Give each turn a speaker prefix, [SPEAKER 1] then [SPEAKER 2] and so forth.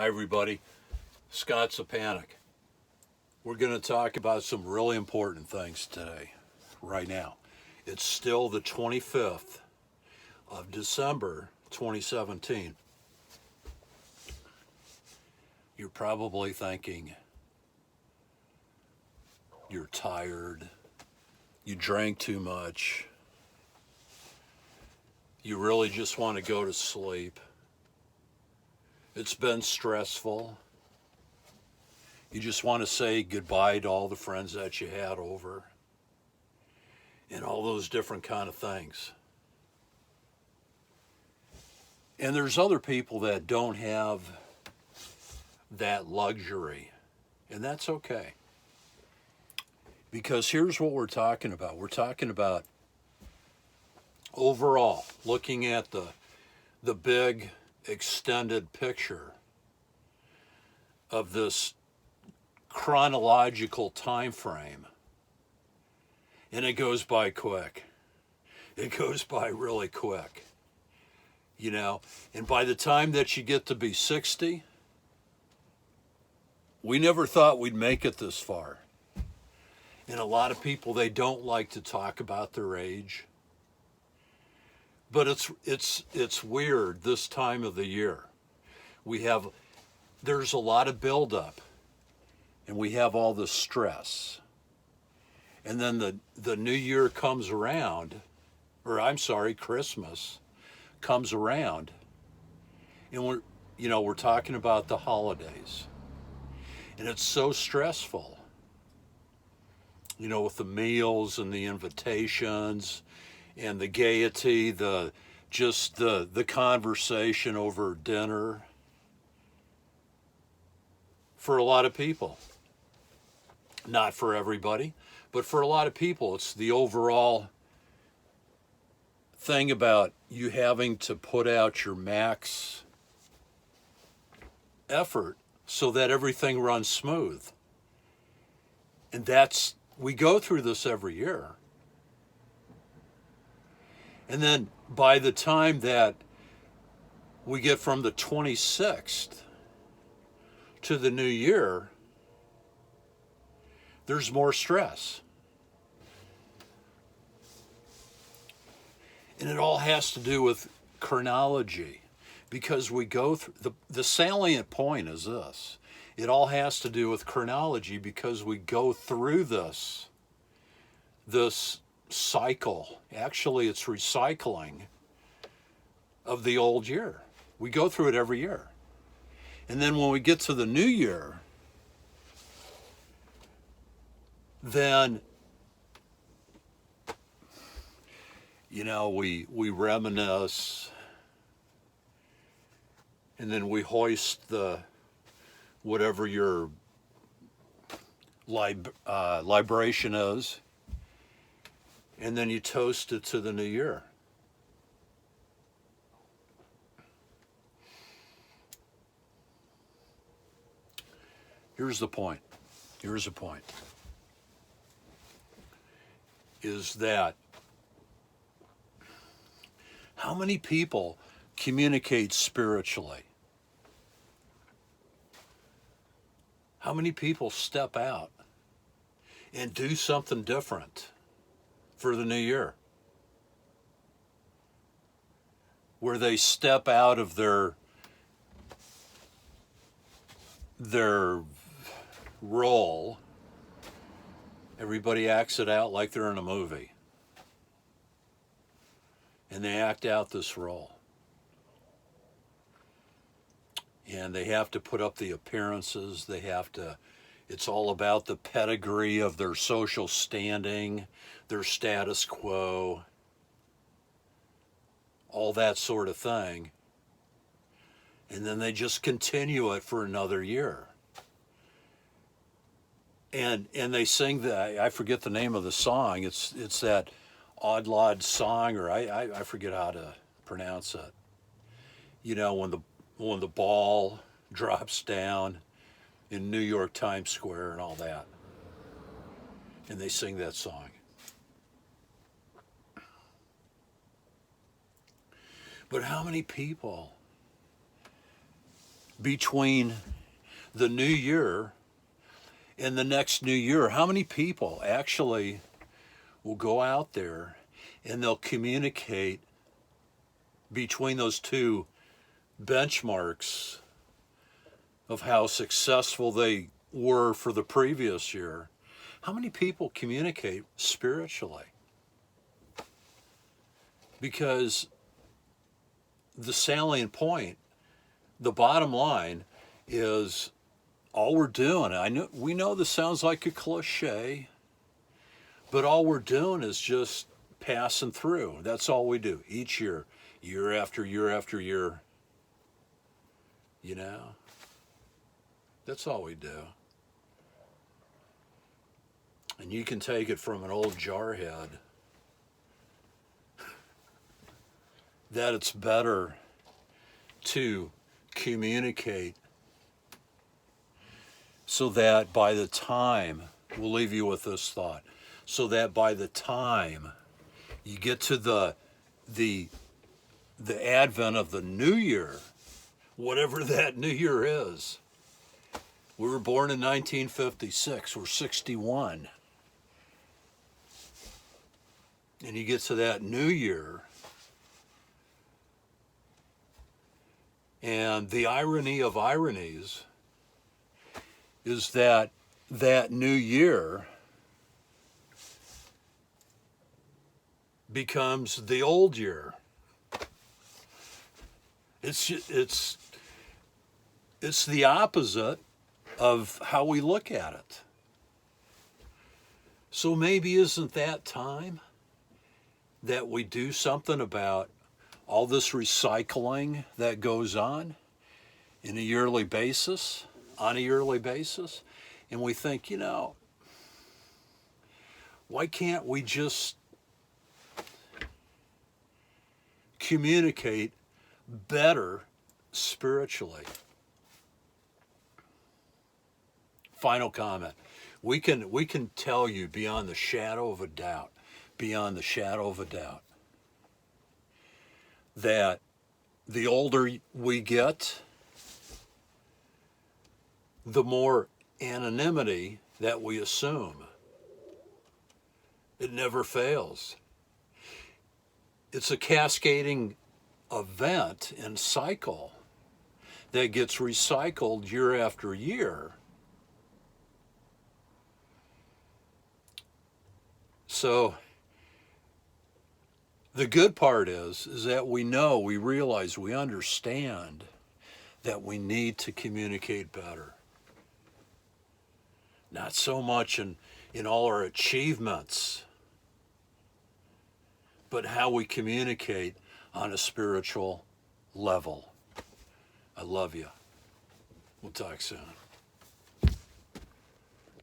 [SPEAKER 1] Hi, everybody. Scott Sapanic. We're going to talk about some really important things today, right now. It's still the 25th of December 2017. You're probably thinking you're tired, you drank too much, you really just want to go to sleep. It's been stressful. You just want to say goodbye to all the friends that you had over and all those different kind of things. And there's other people that don't have that luxury, and that's okay. Because here's what we're talking about. We're talking about overall, looking at the big extended picture of this chronological time frame. And it goes by quick. It goes by really quick. You know, and by the time that you get to be 60, we never thought we'd make it this far. And a lot of people, they don't like to talk about their age. But it's weird this time of the year. There's a lot of buildup, and we have all this stress. And then the new year comes around, Christmas comes around, and we're talking about the holidays. And it's so stressful, with the meals and the invitations and the gaiety, the conversation over dinner for a lot of people. Not for everybody, but for a lot of people, it's the overall thing about you having to put out your max effort so that everything runs smooth. And we go through this every year. And then by the time that we get from the 26th to the new year, there's more stress. And it all has to do with chronology, because we go through, the salient point is this. It all has to do with chronology because we go through this cycle. Actually, it's recycling of the old year. We go through it every year. And then when we get to the new year, then we reminisce, and then we hoist whatever your libration is, and then you toast it to the new year. Here's the point. Is that how many people communicate spiritually? How many people step out and do something different for the new year? Where they step out of their role. Everybody acts it out like they're in a movie. And they act out this role. And they have to put up the appearances. It's all about the pedigree of their social standing, their status quo, all that sort of thing. And then they just continue it for another year. And they sing I forget the name of the song. It's that Odd Lod song, or I forget how to pronounce it. When the ball drops down in New York Times Square and all that. And they sing that song. But how many people between the new year and the next new year. How many people actually will go out there and they'll communicate between those two benchmarks of how successful they were for the previous year? How many people communicate spiritually? Because the salient point, the bottom line is all we're doing. We know this sounds like a cliche, but all we're doing is just passing through. That's all we do each year, year after year after year. You know, that's all we do. And you can take it from an old jarhead that it's better to communicate so that by the time, we'll leave you with this thought, so that by the time you get to the advent of the new year, whatever that new year is. We were born in 1956, we're 61. And you get to that new year, and the irony of ironies is that that new year becomes the old year. It's the opposite of how we look at it. So maybe isn't that time that we do something about all this recycling that goes on in a yearly basis, on a yearly basis, and we think, why can't we just communicate better spiritually? Final comment. We can tell you beyond the shadow of a doubt, that the older we get, the more anonymity that we assume. It never fails. It's a cascading event and cycle that gets recycled year after year. So the good part is that we realize, we understand that we need to communicate better. Not so much in all our achievements, but how we communicate on a spiritual level. I love you. We'll talk soon.